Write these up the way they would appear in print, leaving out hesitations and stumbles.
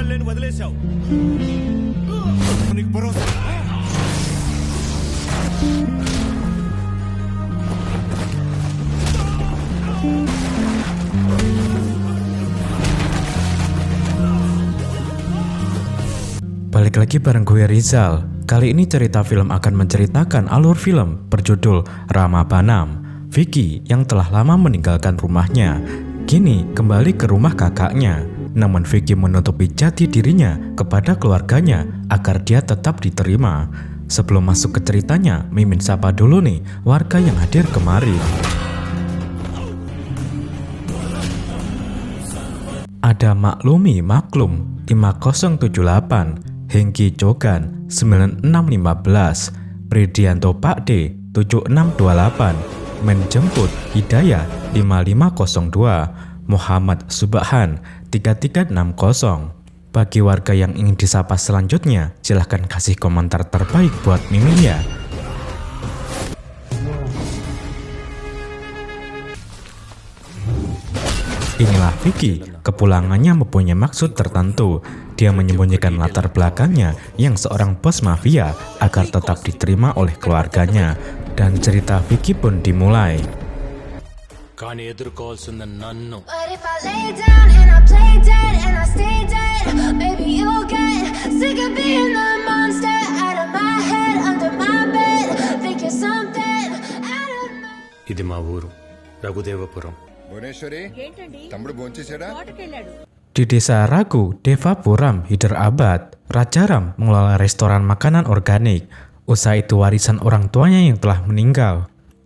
ఎన్నాళ్ళని వదిలేశావు నీకు భరోసా Balik lagi bareng gue Rizal. Kali ini cerita film akan menceritakan alur film berjudul Rama Banam. Vicky yang telah lama meninggalkan rumahnya, kini kembali ke rumah kakaknya. Namun Vicky menutupi jati dirinya kepada keluarganya agar dia tetap diterima. Sebelum masuk ke ceritanya, Mimin sapa dulu nih warga yang hadir kemari. Ada Maklumi Maklum 5078, Hengki Jogan 9615, Pridianto Pakde 7628, Menjemput Hidayah 5502, Muhammad Subhan 3360. Bagi warga yang ingin disapa selanjutnya, silahkan kasih komentar terbaik buat Mimin ya. Inilah Vicky, kepulangannya mempunyai maksud tertentu. Dia menyembunyikan latar belakangnya yang seorang bos mafia agar tetap diterima oleh keluarganya. Dan cerita Vicky pun dimulai. కానీ ఎదుర్కోవాల్సింది నన్ను But if I lay down and I play dead and I stay dead, maybe you'll get sick of being the monster out of my head, under my bed. Think you're something out of my... ఇది మా ఊరు రఘుదేవపురం. భువనేశ్వరి తమ్ముడు భోంచేశాడా? Di desa Ragu, Devapuram, Hyderabad, Raja Ram mengelola restoran makanan organik. Usaha itu warisan orang tuanya yang telah meninggal.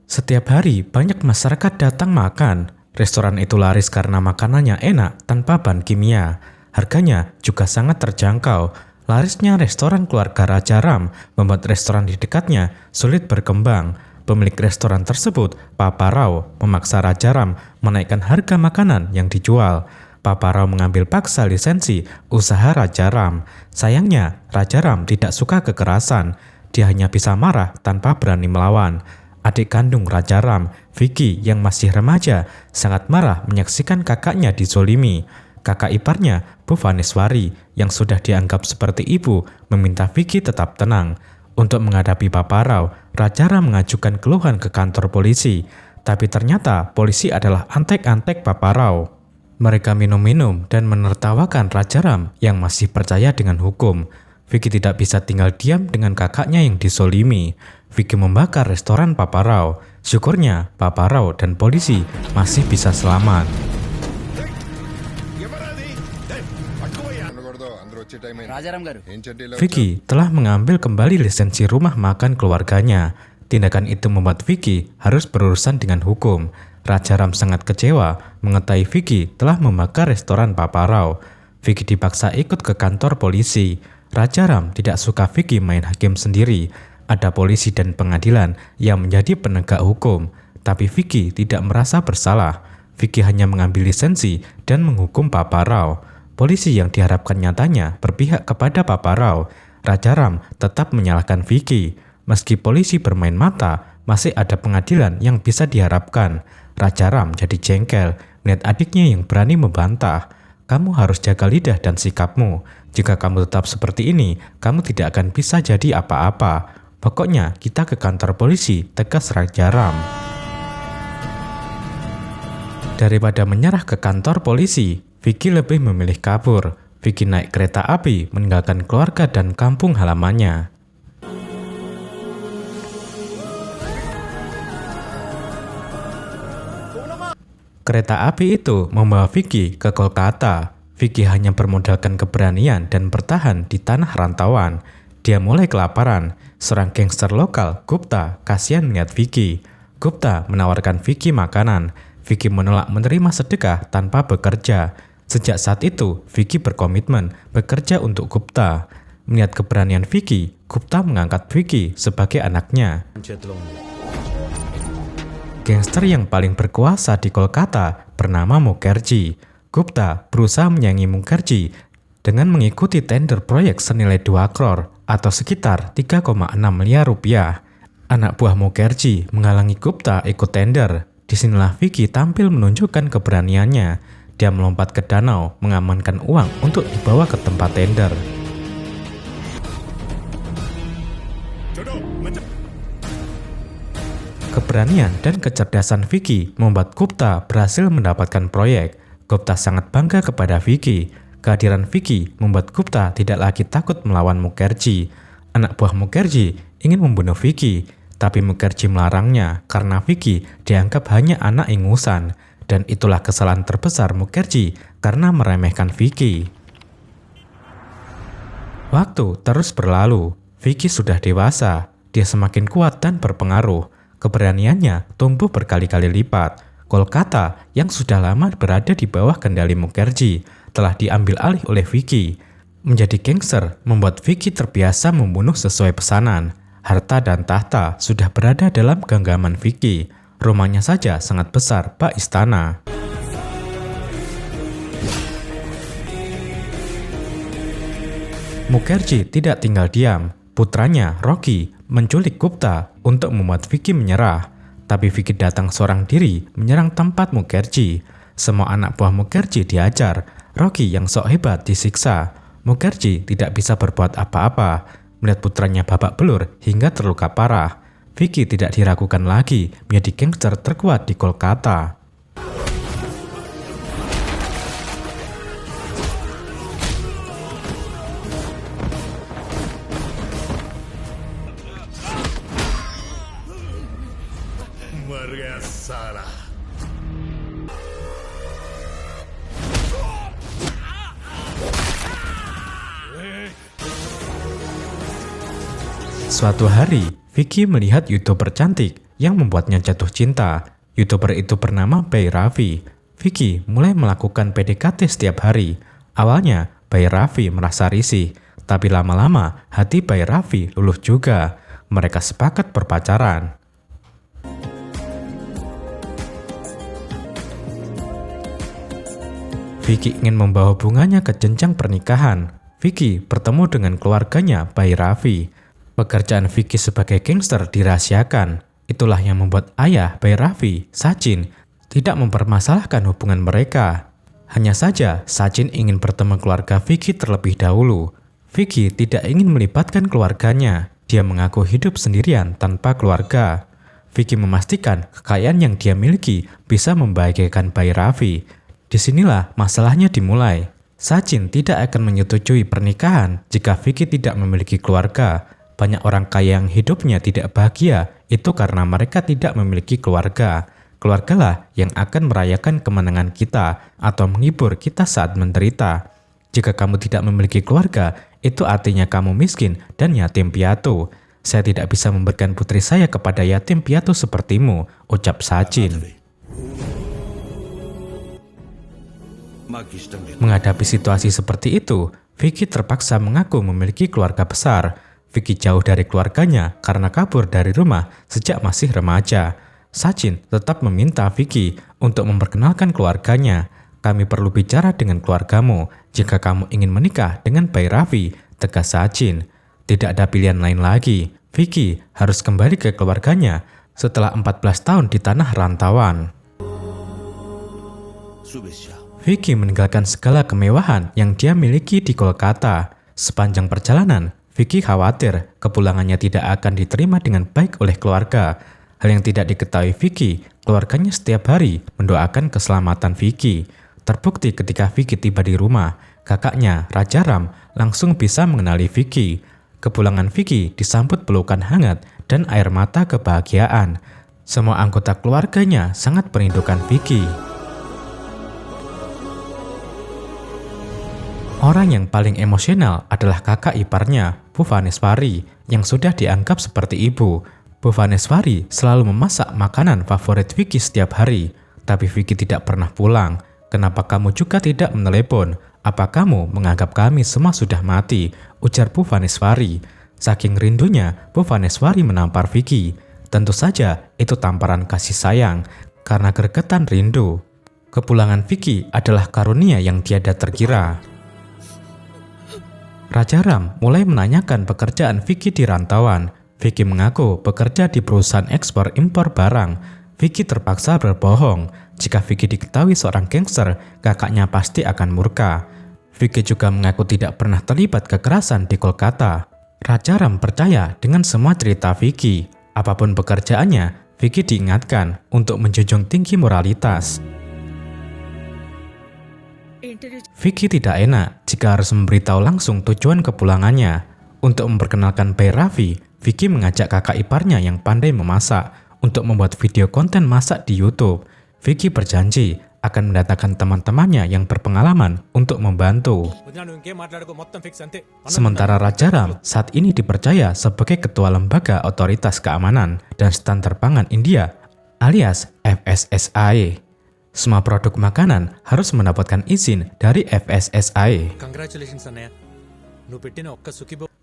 Setiap hari banyak masyarakat datang makan. Restoran itu laris karena makanannya enak tanpa bahan kimia. Harganya juga sangat terjangkau. Larisnya restoran keluarga Raja Ram membuat restoran di dekatnya sulit berkembang. Pemilik restoran tersebut, Papa Rao, memaksa Raja Ram menaikkan harga makanan yang dijual. Papa Rao mengambil paksa lisensi usaha Raja Ram. Sayangnya, Raja Ram tidak suka kekerasan. Dia hanya bisa marah tanpa berani melawan. Adik kandung Raja Ram, Vicky yang masih remaja, sangat marah menyaksikan kakaknya dizolimi. Kakak iparnya, Bu Vaneswari, yang sudah dianggap seperti ibu, meminta Vicky tetap tenang. Untuk menghadapi Papa Rao, Raja Ram mengajukan keluhan ke kantor polisi. Tapi ternyata polisi adalah antek-antek Papa Rao. Mereka minum-minum dan menertawakan Raja Ram yang masih percaya dengan hukum. Vicky tidak bisa tinggal diam dengan kakaknya yang disolimi. Vicky membakar restoran Papa Rao. Syukurnya Papa Rao dan polisi masih bisa selamat. Vicky telah mengambil kembali lisensi rumah makan keluarganya. Tindakan itu membuat Vicky harus berurusan dengan hukum. Raja Ram sangat kecewa mengetahui Vicky telah membakar restoran Papa Rao. Vicky dipaksa ikut ke kantor polisi. Raja Ram tidak suka Vicky main hakim sendiri. Ada polisi dan pengadilan yang menjadi penegak hukum. Tapi Vicky tidak merasa bersalah. Vicky hanya mengambil lisensi dan menghukum Papa Rao. Polisi yang diharapkan nyatanya berpihak kepada Papa Rao. Raja Ram tetap menyalahkan Vicky. Meski polisi bermain mata, masih ada pengadilan yang bisa diharapkan. Raja Ram jadi jengkel melihat adiknya yang berani membantah. Kamu harus jaga lidah dan sikapmu. Jika kamu tetap seperti ini, kamu tidak akan bisa jadi apa-apa. Pokoknya kita ke kantor polisi, tegas Raja Ram. Daripada menyerah ke kantor polisi, Vicky lebih memilih kabur. Vicky naik kereta api meninggalkan keluarga dan kampung halamannya. Kereta api itu membawa Vicky ke Kolkata. Vicky hanya bermodalkan keberanian dan bertahan di tanah rantauan. Dia mulai kelaparan. Seorang gangster lokal, Gupta, kasihan melihat Vicky. Gupta menawarkan Vicky makanan. Vicky menolak menerima sedekah tanpa bekerja. Sejak saat itu, Vicky berkomitmen bekerja untuk Gupta. Melihat keberanian Vicky, Gupta mengangkat Vicky sebagai anaknya. Gangster yang paling berkuasa di Kolkata bernama Mukherjee. Gupta berusaha menyaingi Mukherjee dengan mengikuti tender proyek senilai 2 crore atau sekitar 3,6 miliar rupiah. Anak buah Mukherjee menghalangi Gupta ikut tender. Disinilah Vicky tampil menunjukkan keberaniannya. Dia melompat ke danau, mengamankan uang untuk dibawa ke tempat tender. Keberanian dan kecerdasan Vicky membuat Gupta berhasil mendapatkan proyek. Gupta sangat bangga kepada Vicky. Kehadiran Vicky membuat Gupta tidak lagi takut melawan Mukherjee. Anak buah Mukherjee ingin membunuh Vicky, tapi Mukherjee melarangnya karena Vicky dianggap hanya anak ingusan. Dan itulah kesalahan terbesar Mukherjee karena meremehkan Vicky. Waktu terus berlalu. Vicky sudah dewasa. Dia semakin kuat dan berpengaruh. Keberaniannya tumbuh berkali-kali lipat. Kolkata yang sudah lama berada di bawah kendali Mukherjee telah diambil alih oleh Vicky. Menjadi gangster membuat Vicky terbiasa membunuh sesuai pesanan. Harta dan tahta sudah berada dalam genggaman Vicky. Rumahnya saja sangat besar, bak istana. Mukherjee tidak tinggal diam. Putranya, Rocky, menculik Gupta untuk membuat Vicky menyerah. Tapi Vicky datang seorang diri menyerang tempat Mukherjee. Semua anak buah Mukherjee diajar. Rocky yang sok hebat disiksa. Mukherjee tidak bisa berbuat apa-apa. Melihat putranya babak belur hingga terluka parah. Vicky tidak diragukan lagi menjadi gangster terkuat di Kolkata. Suatu hari, Vicky melihat YouTuber cantik yang membuatnya jatuh cinta. YouTuber itu bernama Bay Raffi. Vicky mulai melakukan PDKT setiap hari. Awalnya, Bay Raffi merasa risih, tapi lama-lama hati Bay Raffi luluh juga. Mereka sepakat berpacaran. Vicky ingin membawa hubungannya ke jenjang pernikahan. Vicky bertemu dengan keluarganya Bay Raffi. Pekerjaan Vicky sebagai gangster dirahasiakan. Itulah yang membuat ayah Bay Raffi, Sachin, tidak mempermasalahkan hubungan mereka. Hanya saja Sachin ingin bertemu keluarga Vicky terlebih dahulu. Vicky tidak ingin melibatkan keluarganya. Dia mengaku hidup sendirian tanpa keluarga. Vicky memastikan kekayaan yang dia miliki bisa membahagiakan Bay Raffi. Disinilah masalahnya dimulai. Sachin tidak akan menyetujui pernikahan jika Vicky tidak memiliki keluarga. Banyak orang kaya yang hidupnya tidak bahagia itu karena mereka tidak memiliki keluarga. Keluargalah yang akan merayakan kemenangan kita atau menghibur kita saat menderita. Jika kamu tidak memiliki keluarga, itu artinya kamu miskin dan yatim piatu. Saya tidak bisa memberikan putri saya kepada yatim piatu sepertimu, ucap Sachin. Menghadapi situasi seperti itu, Vicky terpaksa mengaku memiliki keluarga besar. Vicky jauh dari keluarganya karena kabur dari rumah sejak masih remaja. Sachin tetap meminta Vicky untuk memperkenalkan keluarganya. Kami perlu bicara dengan keluargamu jika kamu ingin menikah dengan Bay Raffi, tegas Sachin. Tidak ada pilihan lain lagi. Vicky harus kembali ke keluarganya setelah 14 tahun di tanah rantauan. Vicky meninggalkan segala kemewahan yang dia miliki di Kolkata. Sepanjang perjalanan, Vicky khawatir kepulangannya tidak akan diterima dengan baik oleh keluarga. Hal yang tidak diketahui Vicky, keluarganya setiap hari mendoakan keselamatan Vicky. Terbukti ketika Vicky tiba di rumah, kakaknya, Rajaram, langsung bisa mengenali Vicky. Kepulangan Vicky disambut pelukan hangat dan air mata kebahagiaan. Semua anggota keluarganya sangat merindukan Vicky. Orang yang paling emosional adalah kakak iparnya, Bhuvaneswari, yang sudah dianggap seperti ibu. Bhuvaneswari selalu memasak makanan favorit Vicky setiap hari, tapi Vicky tidak pernah pulang. Kenapa kamu juga tidak menelepon? Apa kamu menganggap kami semua sudah mati? Ujar Bhuvaneswari. Saking rindunya, Bhuvaneswari menampar Vicky. Tentu saja itu tamparan kasih sayang, karena gregetan rindu. Kepulangan Vicky adalah karunia yang tiada terkira. Rajaram mulai menanyakan pekerjaan Vicky di rantauan. Vicky mengaku bekerja di perusahaan ekspor-impor barang. Vicky terpaksa berbohong. Jika Vicky diketahui seorang gangster, kakaknya pasti akan murka. Vicky juga mengaku tidak pernah terlibat kekerasan di Kolkata. Raja Ram percaya dengan semua cerita Vicky. Apapun pekerjaannya, Vicky diingatkan untuk menjunjung tinggi moralitas. Vicky tidak enak jika harus memberitahu langsung tujuan kepulangannya. Untuk memperkenalkan Bhai Rafi, Vicky mengajak kakak iparnya yang pandai memasak untuk membuat video konten masak di YouTube. Vicky berjanji akan mendatangkan teman-temannya yang berpengalaman untuk membantu. Sementara Raja Ram saat ini dipercaya sebagai Ketua Lembaga Otoritas Keamanan dan Standar Pangan India alias FSSAI. Semua produk makanan harus mendapatkan izin dari FSSAI.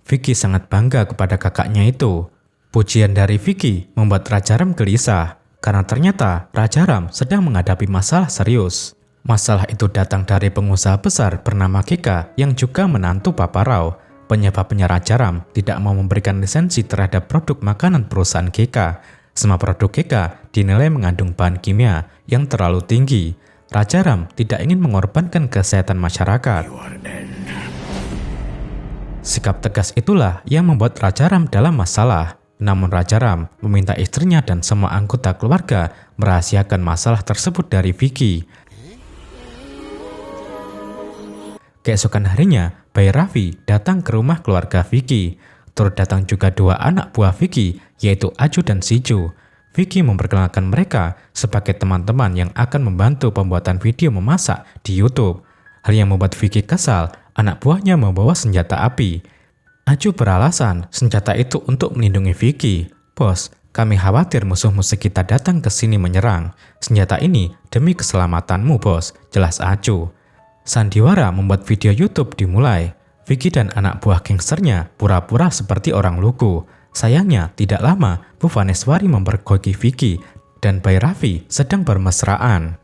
Vicky sangat bangga kepada kakaknya itu. Pujian dari Vicky membuat Raja Ram gelisah karena ternyata Raja Ram sedang menghadapi masalah serius. Masalah itu datang dari pengusaha besar bernama Keka yang juga menantu Papa Rao. Penyebabnya Raja Ram tidak mau memberikan lisensi terhadap produk makanan perusahaan Keka. Semua produk Keka dinilai mengandung bahan kimia yang terlalu tinggi. Raja Ram tidak ingin mengorbankan kesehatan masyarakat. Sikap tegas itulah yang membuat Raja Ram dalam masalah. Namun Raja Ram meminta istrinya dan semua anggota keluarga merahasiakan masalah tersebut dari Vicky. Keesokan harinya, Bhai Rafi datang ke rumah keluarga Vicky. Turut datang juga dua anak buah Vicky, yaitu Aju dan Siju. Vicky memperkenalkan mereka sebagai teman-teman yang akan membantu pembuatan video memasak di YouTube. Hal yang membuat Vicky kesal, anak buahnya membawa senjata api. Aju beralasan senjata itu untuk melindungi Vicky. Bos, kami khawatir musuh-musuh kita datang ke sini menyerang. Senjata ini demi keselamatanmu, bos, jelas Aju. Sandiwara membuat video YouTube dimulai. Vicky dan anak buah gangsternya pura-pura seperti orang lugu. Sayangnya, tidak lama Bu Vaneswari mempergoki Vicky dan Bhai Rafi sedang bermesraan.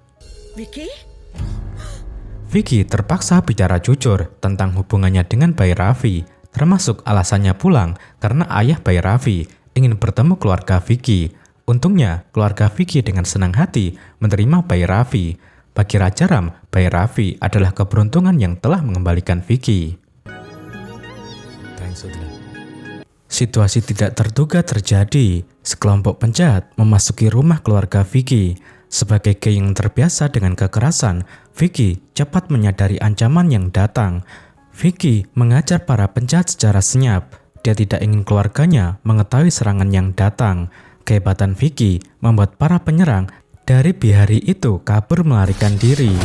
Vicky terpaksa bicara jujur tentang hubungannya dengan Bhai Rafi, termasuk alasannya pulang karena ayah Bhai Rafi ingin bertemu keluarga Vicky. Untungnya, keluarga Vicky dengan senang hati menerima Bhai Rafi. Bagi Raja Ram, Bhai Rafi adalah keberuntungan yang telah mengembalikan Vicky. Situasi tidak terduga terjadi. Sekelompok penjahat memasuki rumah keluarga Vicky. Sebagai geng yang terbiasa dengan kekerasan, Vicky cepat menyadari ancaman yang datang. Vicky mengajar para penjahat secara senyap. Dia tidak ingin keluarganya mengetahui serangan yang datang. Kehebatan Vicky membuat para penyerang dari Bihari itu kabur melarikan diri.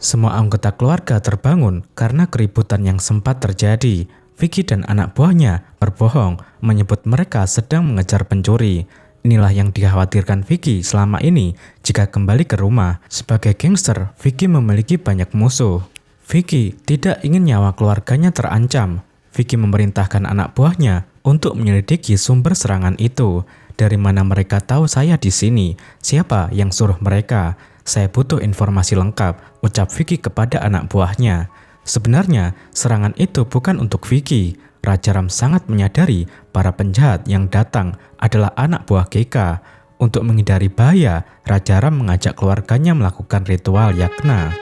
Semua anggota keluarga terbangun karena keributan yang sempat terjadi. Vicky dan anak buahnya berbohong menyebut mereka sedang mengejar pencuri. Inilah yang dikhawatirkan Vicky selama ini jika kembali ke rumah. Sebagai gangster, Vicky memiliki banyak musuh. Vicky tidak ingin nyawa keluarganya terancam. Vicky memerintahkan anak buahnya untuk menyelidiki sumber serangan itu. Dari mana mereka tahu saya di sini? Siapa yang suruh mereka? Saya butuh informasi lengkap, ucap Vicky kepada anak buahnya. Sebenarnya, serangan itu bukan untuk Vicky. Raja Ram sangat menyadari para penjahat yang datang adalah anak buah Keka. Untuk menghindari bahaya, Raja Ram mengajak keluarganya melakukan ritual yagna.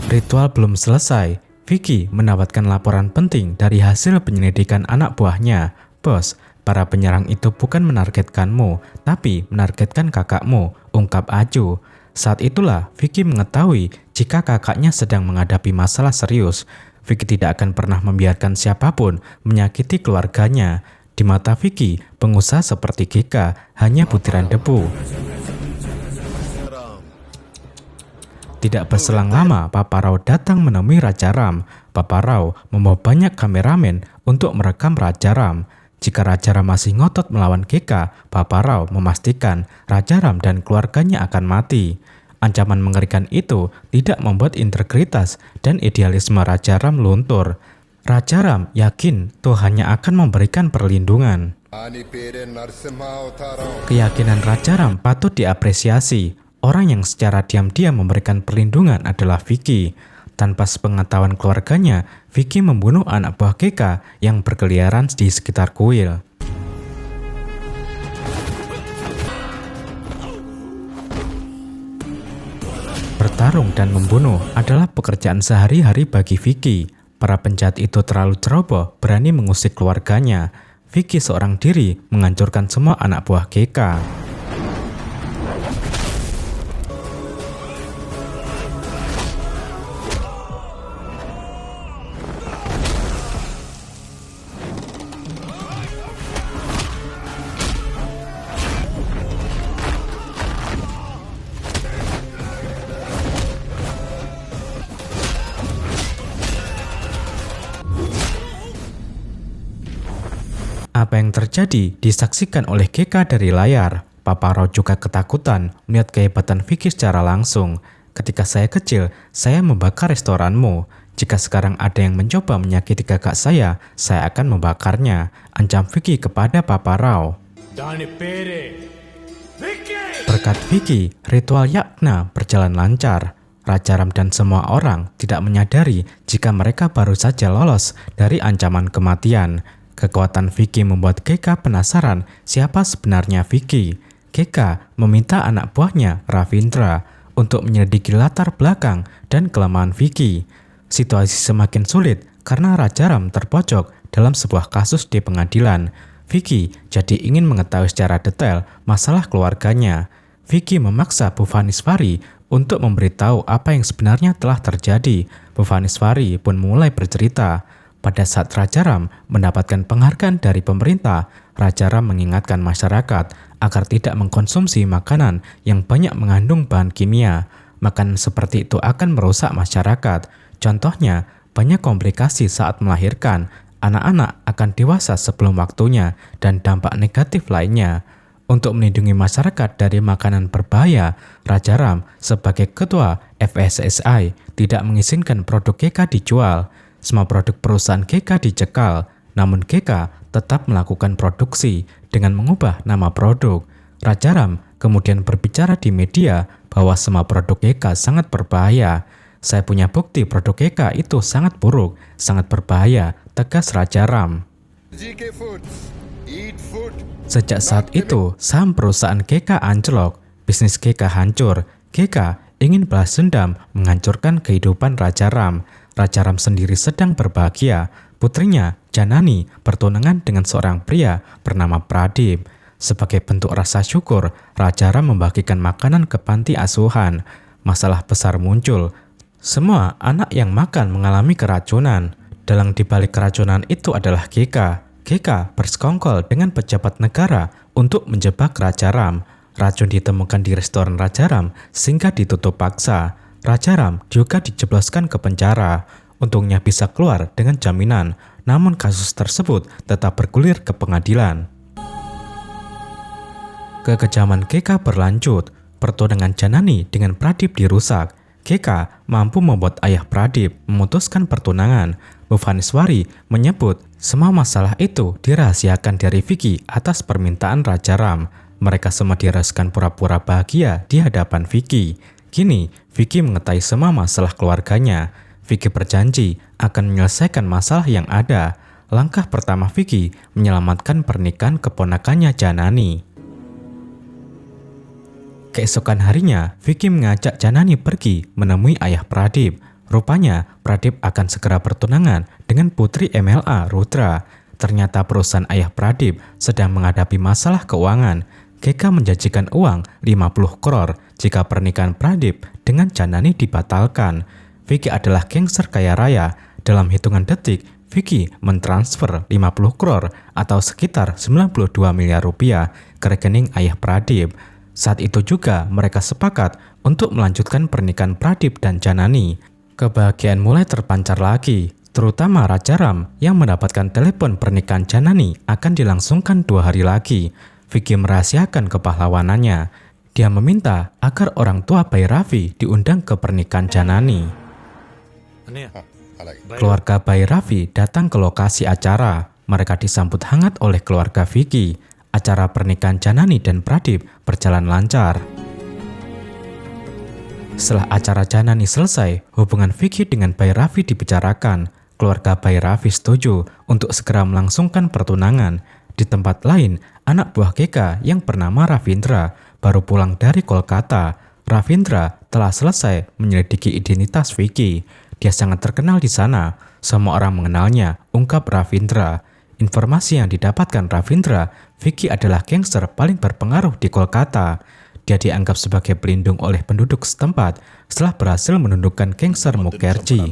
Ritual belum selesai, Vicky mendapatkan laporan penting dari hasil penyelidikan anak buahnya. Bos, para penyerang itu bukan menargetkanmu, tapi menargetkan kakakmu, ungkap Aju. Saat itulah Vicky mengetahui jika kakaknya sedang menghadapi masalah serius. Vicky tidak akan pernah membiarkan siapapun menyakiti keluarganya. Di mata Vicky, pengusaha seperti Keka hanya butiran debu. Tidak berselang lama, Papa Rao datang menemui Raja Ram. Papa Rao membawa banyak kameramen untuk merekam Raja Ram. Jika Raja Ram masih ngotot melawan Keka, Papa Rao memastikan Raja Ram dan keluarganya akan mati. Ancaman mengerikan itu tidak membuat integritas dan idealisme Raja Ram luntur. Raja Ram yakin Tuhannya akan memberikan perlindungan. Ani pere Narsimha Avtaram. Keyakinan Raja Ram patut diapresiasi. Orang yang secara diam-diam memberikan perlindungan adalah Vicky. Tanpa sepengetahuan keluarganya, Vicky membunuh anak buah Keka yang berkeliaran di sekitar kuil. Bertarung dan membunuh adalah pekerjaan sehari-hari bagi Vicky. Para penjahat itu terlalu ceroboh, berani mengusik keluarganya. Vicky seorang diri menghancurkan semua anak buah Keka. Apa yang terjadi disaksikan oleh Keka dari layar. Papa Rao juga ketakutan melihat kehebatan Vicky secara langsung. Ketika saya kecil, saya membakar restoranmu. Jika sekarang ada yang mencoba menyakiti kakak saya akan membakarnya. Ancam Vicky kepada Papa Rao. Dani pere. Vicky! Berkat Vicky, ritual Yagna berjalan lancar. Raja Ram dan semua orang tidak menyadari jika mereka baru saja lolos dari ancaman kematian. Kekuatan Vicky membuat Keka penasaran siapa sebenarnya Vicky. Keka meminta anak buahnya, Ravindra, untuk menyelidiki latar belakang dan kelemahan Vicky. Situasi semakin sulit karena Raja Ram terpojok dalam sebuah kasus di pengadilan. Vicky jadi ingin mengetahui secara detail masalah keluarganya. Vicky memaksa Bhuvaneswari untuk memberitahu apa yang sebenarnya telah terjadi. Bhuvaneswari pun mulai bercerita. Pada saat Raja Ram mendapatkan penghargaan dari pemerintah, Raja Ram mengingatkan masyarakat agar tidak mengkonsumsi makanan yang banyak mengandung bahan kimia. Makanan seperti itu akan merusak masyarakat. Contohnya, banyak komplikasi saat melahirkan, anak-anak akan dewasa sebelum waktunya, dan dampak negatif lainnya. Untuk melindungi masyarakat dari makanan berbahaya, Raja Ram sebagai ketua FSSAI tidak mengizinkan produk Keka dijual. Semua produk perusahaan Keka dicekal, namun Keka tetap melakukan produksi dengan mengubah nama produk. Raja Ram kemudian berbicara di media bahwa semua produk Keka sangat berbahaya. Saya punya bukti produk Keka itu sangat buruk, sangat berbahaya, tegas Raja Ram. GK Foods. Eat food. Sejak saat itu, saham perusahaan Keka anjlok, bisnis Keka hancur. Keka ingin balas dendam menghancurkan kehidupan Raja Ram. Raja Ram sendiri sedang berbahagia. Putrinya, Janani, bertunangan dengan seorang pria bernama Pradip. Sebagai bentuk rasa syukur, Raja Ram membagikan makanan ke panti asuhan. Masalah besar muncul. Semua anak yang makan mengalami keracunan. Dalang dibalik keracunan itu adalah Keka. Keka bersekongkol dengan pejabat negara untuk menjebak Raja Ram. Racun ditemukan di restoran Raja Ram sehingga ditutup paksa. Raja Ram juga dijebloskan ke penjara. Untungnya bisa keluar dengan jaminan, namun kasus tersebut tetap bergulir ke pengadilan. Kekejaman Keka berlanjut. Pertunangan Janani dengan Pradip dirusak. Keka mampu membuat ayah Pradip memutuskan pertunangan. Bhuvaneswari menyebut semua masalah itu dirahasiakan dari Vicky atas permintaan Raja Ram. Mereka semua dirahasiakan pura-pura bahagia di hadapan Vicky. Kini, Vicky mengetahui semua masalah keluarganya. Vicky berjanji akan menyelesaikan masalah yang ada. Langkah pertama Vicky menyelamatkan pernikahan keponakannya Janani. Keesokan harinya, Vicky mengajak Janani pergi menemui ayah Pradip. Rupanya, Pradip akan segera bertunangan dengan putri MLA Rudra. Ternyata perusahaan ayah Pradip sedang menghadapi masalah keuangan. Keka menjanjikan uang 50 crore jika pernikahan Pradip dengan Janani dibatalkan. Vicky adalah gangster kaya raya. Dalam hitungan detik, Vicky mentransfer 50 crore atau sekitar 92 miliar rupiah ke rekening ayah Pradip. Saat itu juga mereka sepakat untuk melanjutkan pernikahan Pradip dan Janani. Kebahagiaan mulai terpancar lagi, terutama Raja Ram yang mendapatkan telepon pernikahan Janani akan dilangsungkan 2 hari lagi. Vicky merahasiakan kepahlawanannya. Dia meminta agar orang tua Bhairavi diundang ke pernikahan Janani. Ania. Alagi. Keluarga Bhairavi datang ke lokasi acara. mereka disambut hangat oleh keluarga Vicky. Acara pernikahan Janani dan Pradip berjalan lancar. Setelah acara Janani selesai, hubungan Vicky dengan Bhai Ravi dibicarakan. Keluarga Bhai Ravi setuju untuk segera melangsungkan pertunangan. Di tempat lain, anak buah Keka yang bernama Ravindra baru pulang dari Kolkata. Ravindra telah selesai menyelidiki identitas Vicky. Dia sangat terkenal di sana. Semua orang mengenalnya, ungkap Ravindra. Informasi yang didapatkan Ravindra, Vicky adalah gangster paling berpengaruh di Kolkata. Dia dianggap sebagai pelindung oleh penduduk setempat setelah berhasil menundukkan gangster Mukherjee.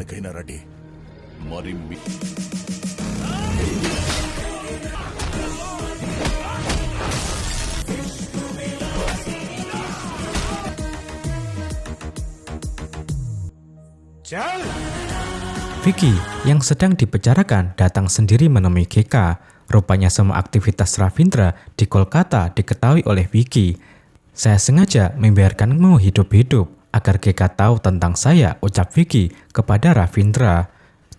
Vicky yang sedang dibicarakan datang sendiri menemui Keka. Rupanya semua aktivitas Ravindra di Kolkata diketahui oleh Vicky. Saya sengaja membiarkanmu hidup-hidup agar Keka tahu tentang saya, ucap Vicky kepada Ravindra.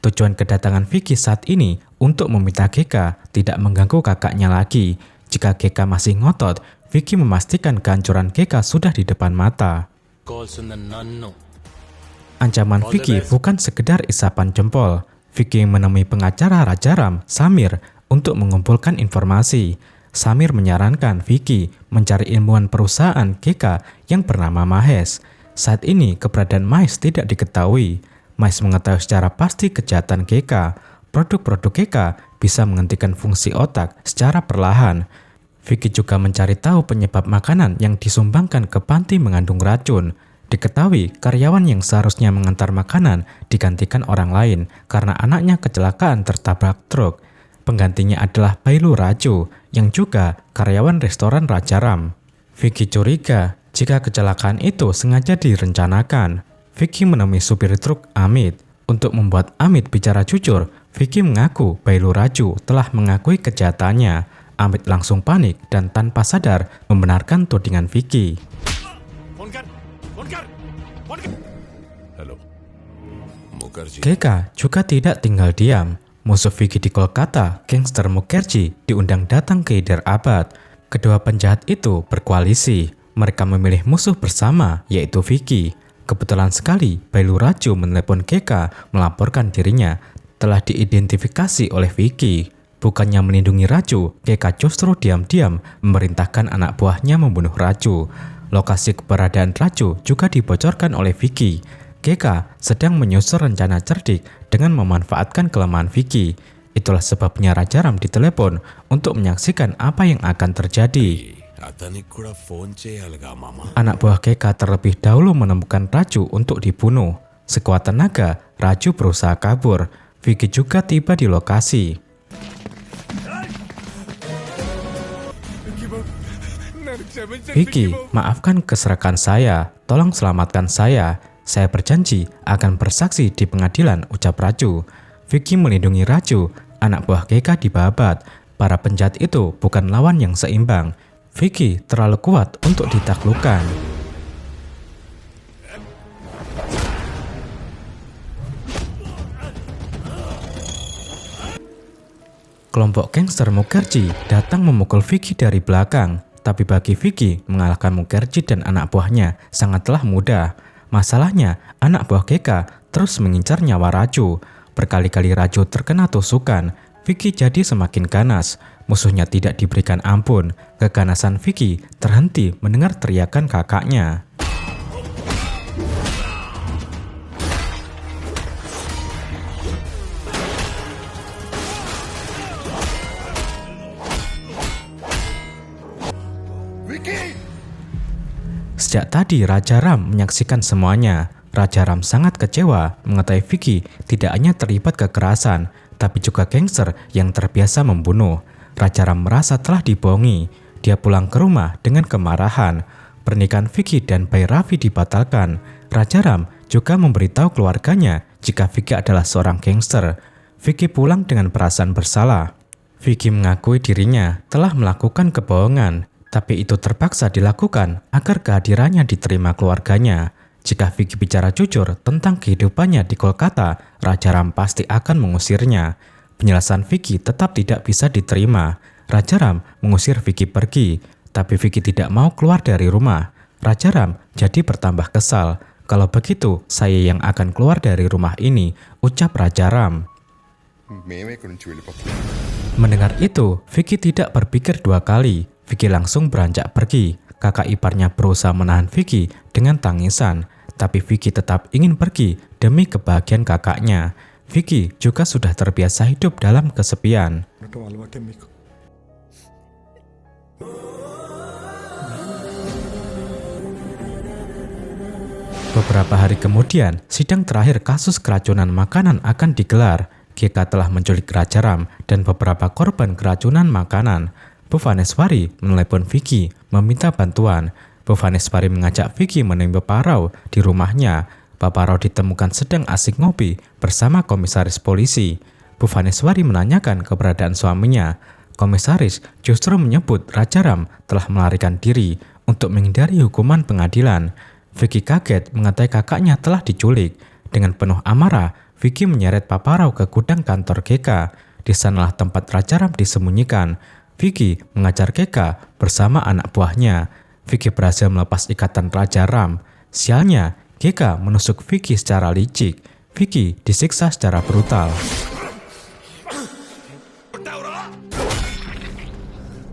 Tujuan kedatangan Vicky saat ini untuk meminta Keka tidak mengganggu kakaknya lagi. Jika Keka masih ngotot, Vicky memastikan kehancuran Keka sudah di depan mata. Ancaman Vicky bukan sekedar isapan jempol. Vicky menemui pengacara Rajaram, Samir, untuk mengumpulkan informasi. Samir menyarankan Vicky mencari ilmuwan perusahaan Keka yang bernama Mahesh. Saat ini keberadaan Mahesh tidak diketahui. Mahesh mengetahui secara pasti kejahatan Keka. Produk-produk Keka bisa menghentikan fungsi otak secara perlahan. Vicky juga mencari tahu penyebab makanan yang disumbangkan ke panti mengandung racun. Diketahui karyawan yang seharusnya mengantar makanan digantikan orang lain karena anaknya kecelakaan tertabrak truk. Penggantinya adalah Bailu Raju yang juga karyawan restoran Rajaram. Vicky curiga jika kecelakaan itu sengaja direncanakan. Vicky menemui supir truk Amit. Untuk membuat Amit bicara jujur, Vicky mengaku Bailu Raju telah mengakui kejahatannya. Amit langsung panik dan tanpa sadar membenarkan tudingan Vicky. Keka juga tidak tinggal diam. Musuh Vicky di Kolkata, gangster Mukherjee, diundang datang ke Hyderabad. Kedua penjahat itu berkoalisi. Mereka memilih musuh bersama, yaitu Vicky. Kebetulan sekali, Bailu Raju menelepon Keka melaporkan dirinya telah diidentifikasi oleh Vicky. Bukannya melindungi Raju, Keka justru diam-diam memerintahkan anak buahnya membunuh Raju. Lokasi keberadaan Raju juga dibocorkan oleh Vicky. Keka sedang menyusun rencana cerdik dengan memanfaatkan kelemahan Vicky. Itulah sebabnya Rajaram ditelepon untuk menyaksikan apa yang akan terjadi. Anak buah Keka terlebih dahulu menemukan Raju untuk dibunuh. Sekuat tenaga, Raju berusaha kabur. Vicky juga tiba di lokasi. Vicky, maafkan keserakan saya. Tolong selamatkan saya. Saya berjanji akan bersaksi di pengadilan, ucap Raju. Vicky melindungi Raju, anak buah Keka dibabat. Para penjahat itu bukan lawan yang seimbang. Vicky terlalu kuat untuk ditaklukkan. Kelompok gangster Mukherjee datang memukul Vicky dari belakang. Tapi bagi Vicky, mengalahkan Mukherjee dan anak buahnya sangatlah mudah. Masalahnya, anak buah Keka terus mengincar nyawa Raju. Berkali-kali Raju terkena tusukan. Vicky jadi semakin ganas. Musuhnya tidak diberikan ampun. Keganasan Vicky terhenti mendengar teriakan kakaknya. Sejak tadi Rajaram menyaksikan semuanya. Rajaram sangat kecewa mengetahui Vicky tidak hanya terlibat kekerasan, tapi juga gangster yang terbiasa membunuh. Rajaram merasa telah dibohongi. Dia pulang ke rumah dengan kemarahan. Pernikahan Vicky dan Bhai Ravi dibatalkan. Rajaram juga memberitahu keluarganya jika Vicky adalah seorang gangster. Vicky pulang dengan perasaan bersalah. Vicky mengakui dirinya telah melakukan kebohongan. Tapi itu terpaksa dilakukan agar kehadirannya diterima keluarganya. Jika Vicky bicara jujur tentang kehidupannya di Kolkata, Rajaram pasti akan mengusirnya. Penjelasan Vicky tetap tidak bisa diterima. Raja Ram mengusir Vicky pergi, tapi Vicky tidak mau keluar dari rumah. Raja Ram jadi bertambah kesal. Kalau begitu, saya yang akan keluar dari rumah ini, ucap Raja Ram. మేమే ఇక్కడి నుంచి వెళ్ళిపోతాం. Mendengar itu, Vicky tidak berpikir dua kali. Vicky langsung beranjak pergi. Kakak iparnya berusaha menahan Vicky dengan tangisan, tapi Vicky tetap ingin pergi demi kebahagiaan kakaknya. Vicky juga sudah terbiasa hidup dalam kesepian. Beberapa hari kemudian, sidang terakhir kasus keracunan makanan akan digelar. GK telah menculik Raja Ram dan beberapa korban keracunan makanan. Bu Vaneswari menelepon Vicky meminta bantuan. Bu Vaneswari mengajak Vicky menemui Bapak Rao di rumahnya. Bapak Rao ditemukan sedang asik ngopi bersama komisaris polisi. Bu Vaneswari menanyakan keberadaan suaminya. Komisaris justru menyebut Raja Ram telah melarikan diri untuk menghindari hukuman pengadilan. Vicky kaget mengetahui kakaknya telah diculik. Dengan penuh amarah, Vicky menyeret Bapak Rao ke gudang kantor GK. Di sanalah tempat Raja Ram disembunyikan. Vicky mengajar GK bersama anak buahnya. Vicky berhasil melepas ikatan Raja Ram. Sialnya, GK menusuk Vicky secara licik. Vicky disiksa secara brutal.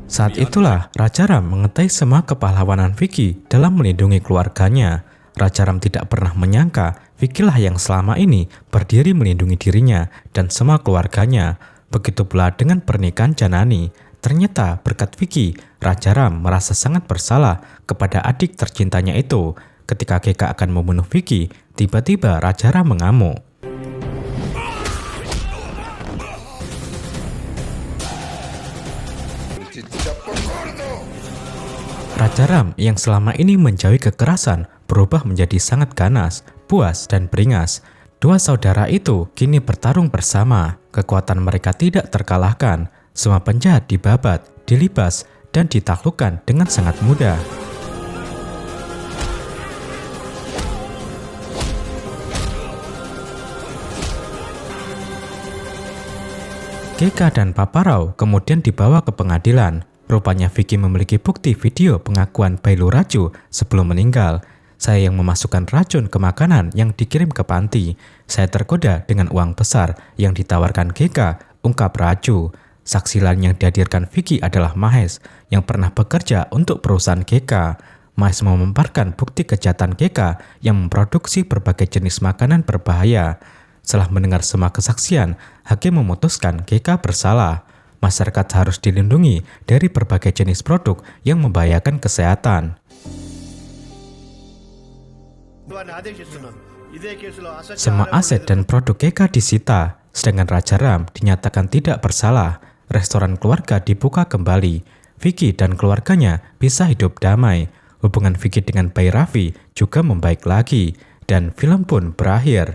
Saat itulah Raja Ram mengetahui semua kepahlawanan Vicky dalam melindungi keluarganya. Raja Ram tidak pernah menyangka Vicky lah yang selama ini berdiri melindungi dirinya dan semua keluarganya. Begitu pula dengan pernikahan Janani. Ternyata berkat Vicky, Raja Ram merasa sangat bersalah kepada adik tercintanya itu. Ketika GK akan membunuh Vicky, tiba-tiba Raja Ram mengamuk. Raja Ram yang selama ini menjauhi kekerasan berubah menjadi sangat ganas, puas, dan beringas. Dua saudara itu kini bertarung bersama. Kekuatan mereka tidak terkalahkan. Semua penjahat dibabat, dilibas, dan ditaklukkan dengan sangat mudah. GK dan Bapak Rao kemudian dibawa ke pengadilan. Rupanya Vicky memiliki bukti video pengakuan Bailu Raju sebelum meninggal. Saya yang memasukkan racun ke makanan yang dikirim ke panti. Saya tergoda dengan uang besar yang ditawarkan GK, ungkap Raju. Saksi lain yang dihadirkan Vicky adalah Mahes yang pernah bekerja untuk perusahaan GK. Mahes memaparkan bukti kejahatan GK yang memproduksi berbagai jenis makanan berbahaya. Setelah mendengar semua kesaksian, hakim memutuskan GK bersalah. Masyarakat harus dilindungi dari berbagai jenis produk yang membahayakan kesehatan. Semua aset dan produk GK disita, sedangkan Raja Ram dinyatakan tidak bersalah. Restoran keluarga dibuka kembali. Vicky dan keluarganya bisa hidup damai. Hubungan Vicky dengan Bayi Raffi juga membaik lagi, dan film pun berakhir.